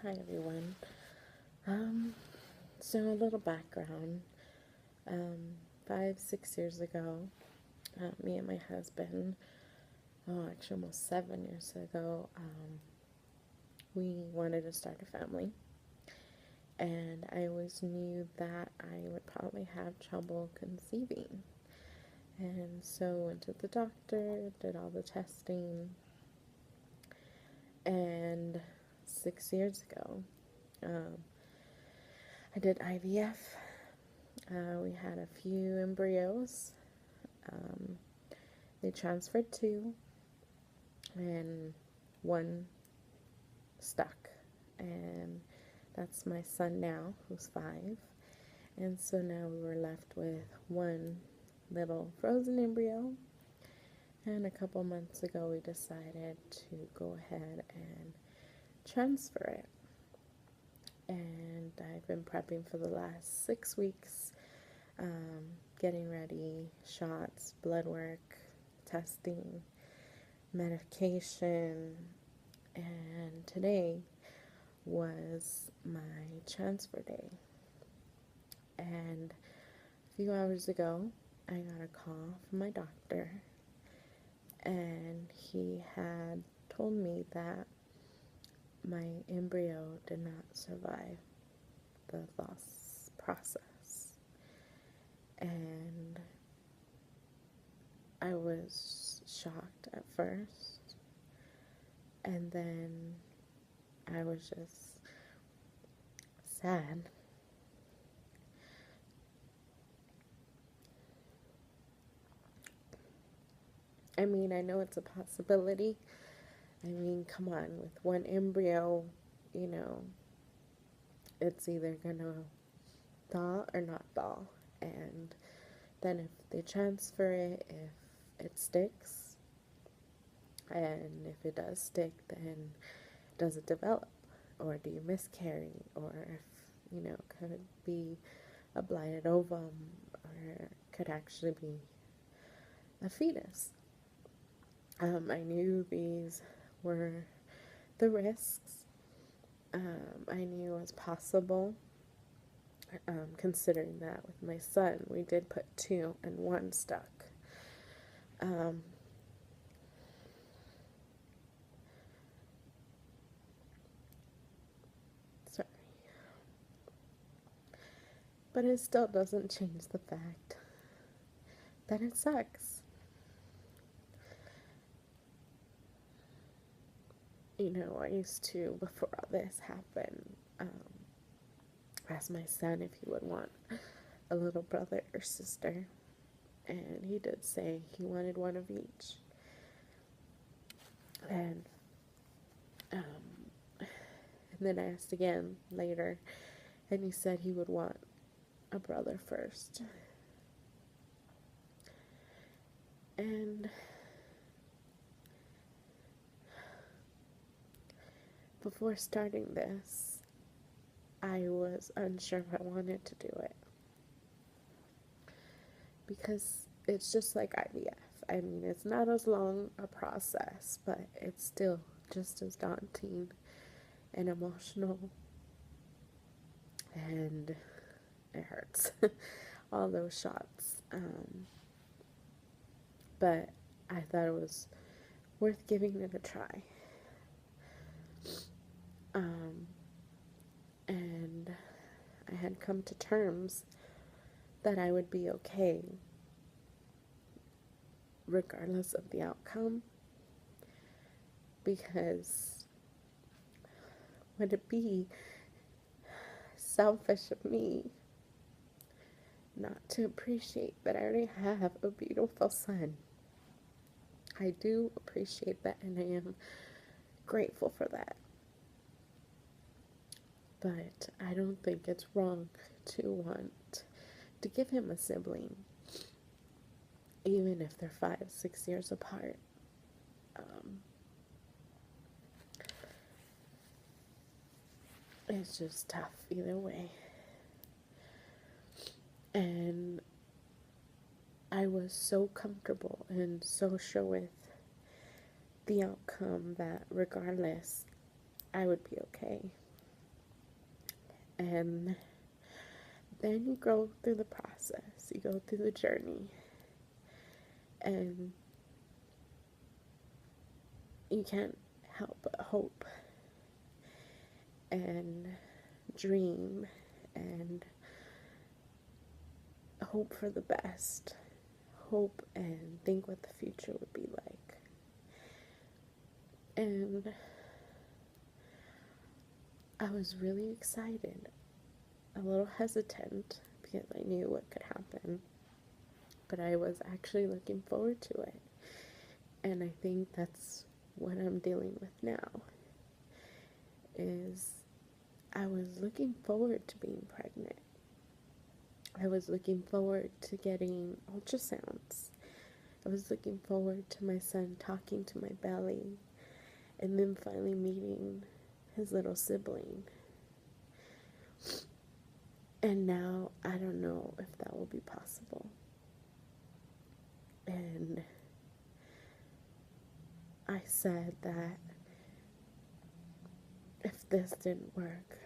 Hi everyone. So a little background. 5, 6 years ago, me and my husband, actually almost 7 years ago, we wanted to start a family. And I always knew that I would probably have trouble conceiving. And so went to the doctor, did all the testing, and 6 years ago, I did IVF. We had a few embryos. They transferred two, and one stuck. And that's my son now, who's 5. And so now we were left with one little frozen embryo. And a couple months ago, we decided to go ahead and transfer it. And I've been prepping for the last 6 weeks, getting ready, shots, blood work, testing, medication, and today was my transfer day. And a few hours ago, I got a call from my doctor, and he had told me that my embryo did not survive the loss process. And I was shocked at first, and then I was just sad. I mean, I know it's a possibility. I mean, come on, with one embryo, it's either gonna thaw or not thaw. And then if they transfer it, if it sticks, and if it does stick, then does it develop? Or do you miscarry? Or if, could it be a blighted ovum? Or could actually be a fetus? I knew these were the risks. I knew it was possible. Considering that with my son, we did put 2 and 1 stuck. Sorry. But it still doesn't change the fact that it sucks. I used to, before all this happened, ask my son if he would want a little brother or sister. And he did say he wanted one of each. And then I asked again later, and he said he would want a brother first. And before starting this, I was unsure if I wanted to do it. Because it's just like IVF. I mean, it's not as long a process, but it's still just as daunting and emotional. And it hurts. All those shots. But I thought it was worth giving it a try. And I had come to terms that I would be okay regardless of the outcome, because would it be selfish of me not to appreciate that I already have a beautiful son? I do appreciate that, and I am grateful for that. But I don't think it's wrong to want to give him a sibling, even if they're 5, 6 years apart. It's just tough either way. And I was so comfortable and so sure with the outcome that regardless, I would be okay. And then you go through the process, you go through the journey, and you can't help but hope and dream and hope for the best, hope and think what the future would be like. And I was really excited, a little hesitant because I knew what could happen, but I was actually looking forward to it. And I think that's what I'm dealing with now, is I was looking forward to being pregnant. I was looking forward to getting ultrasounds. I was looking forward to my son talking to my belly and then finally meeting his little sibling. And now I don't know if that will be possible. And I said that if this didn't work,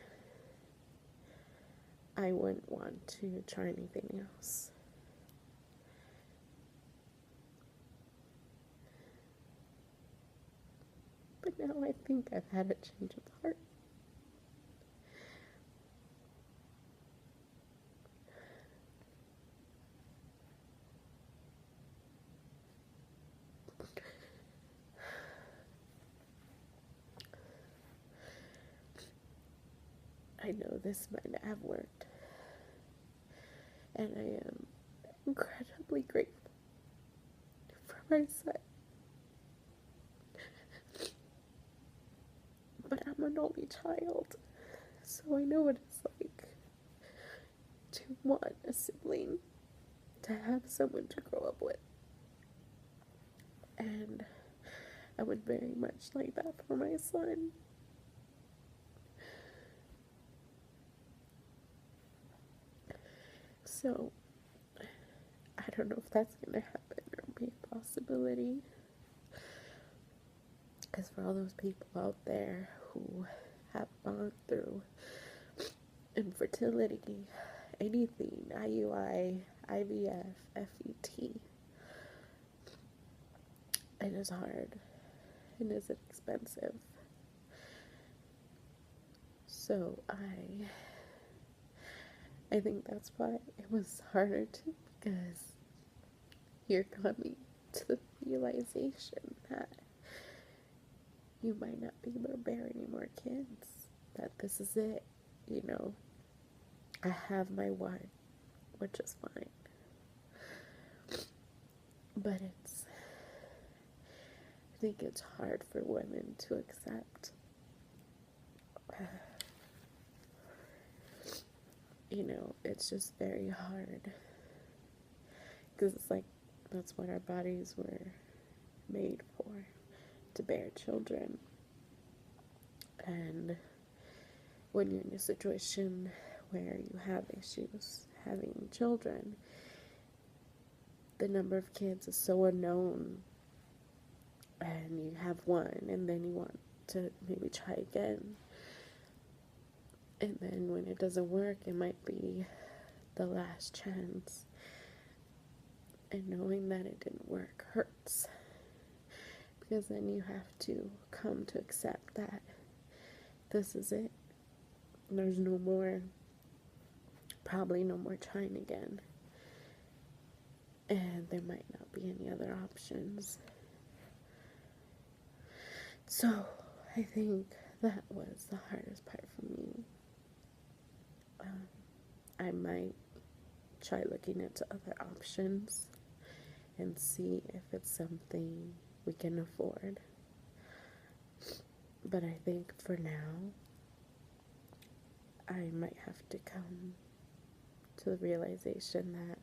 I wouldn't want to try anything else. But now I think I've had a change of heart. I know this might not have worked, and I am incredibly grateful for my son. But I'm an only child, so I know what it's like to want a sibling, to have someone to grow up with. And I would very much like that for my son. So, I don't know if that's going to happen or be a possibility. Because for all those people out there who have gone through infertility, anything, IUI, IVF, FET, it is hard. It is expensive. So I think that's why it was harder too, because you're coming to the realization that you might not be able to bear any more kids, that this is it, you know. I have my one, which is fine. But I think it's hard for women to accept. You know, it's just very hard. Because it's like, that's what our bodies were made for, to bear children. And when you're in a situation where you have issues having children, the number of kids is so unknown, and you have one, and then you want to maybe try again. And then when it doesn't work, it might be the last chance. And knowing that it didn't work hurts. Because then you have to come to accept that this is it. There's no more, probably no more trying again. And there might not be any other options. So I think that was the hardest part for me. I might try looking into other options and see if it's something we can afford. But I think for now, I might have to come to the realization that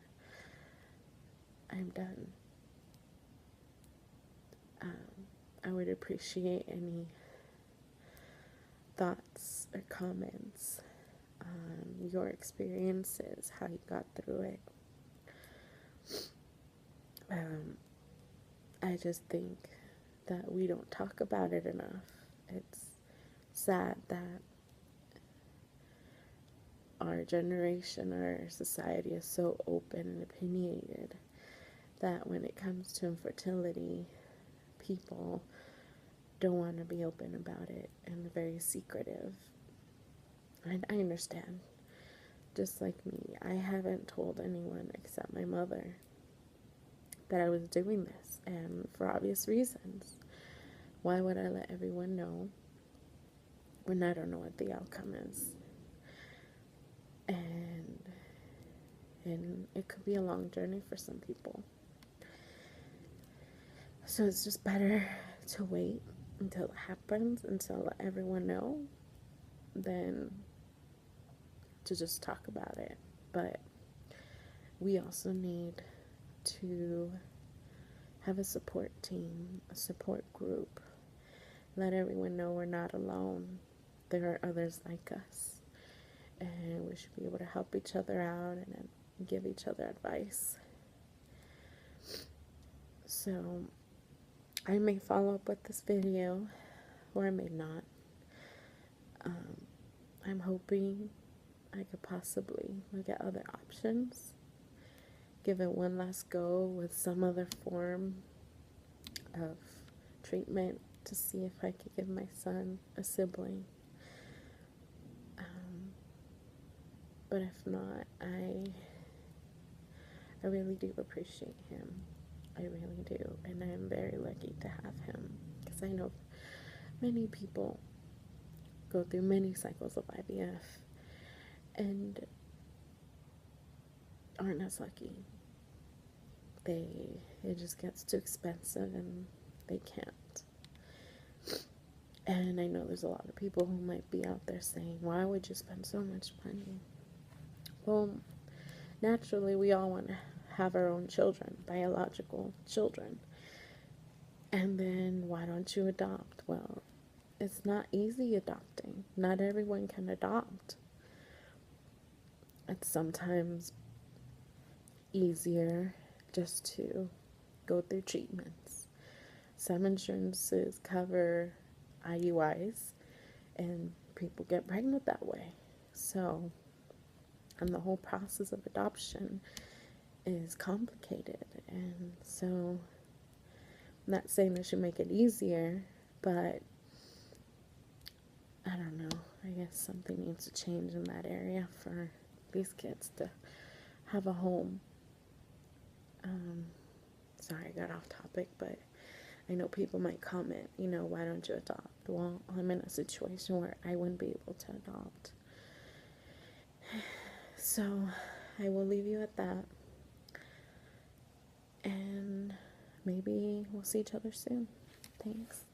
I'm done. I would appreciate any thoughts or comments on your experiences, how you got through it. I just think that we don't talk about it enough. It's sad that our generation, our society is so open and opinionated that when it comes to infertility, people don't want to be open about it and very secretive. And I understand. Just like me, I haven't told anyone except my mother that I was doing this, and for obvious reasons. Why would I let everyone know when I don't know what the outcome is? And it could be a long journey for some people. So it's just better to wait until it happens, until let everyone know, than to just talk about it. But we also need to have a support team, a support group. Let everyone know we're not alone. There are others like us. And we should be able to help each other out and give each other advice. So I may follow up with this video, or I may not. I'm hoping I could possibly look at other options, give it one last go with some other form of treatment to see if I could give my son a sibling. But if not, I really do appreciate him. I really do. And I am very lucky to have him, because I know many people go through many cycles of IVF and aren't as lucky. It just gets too expensive and they can't. And I know there's a lot of people who might be out there saying, why would you spend so much money? Well, naturally, we all want to have our own children, biological children. And then why don't you adopt? Well, it's not easy adopting. Not everyone can adopt. It's sometimes easier just to go through treatments. Some insurances cover IUIs, and people get pregnant that way. So, and the whole process of adoption is complicated. And so, I'm not saying I should make it easier, but I don't know. I guess something needs to change in that area for these kids to have a home. Sorry, I got off topic, but I know people might comment, why don't you adopt? Well, I'm in a situation where I wouldn't be able to adopt. So, I will leave you at that. And maybe we'll see each other soon. Thanks.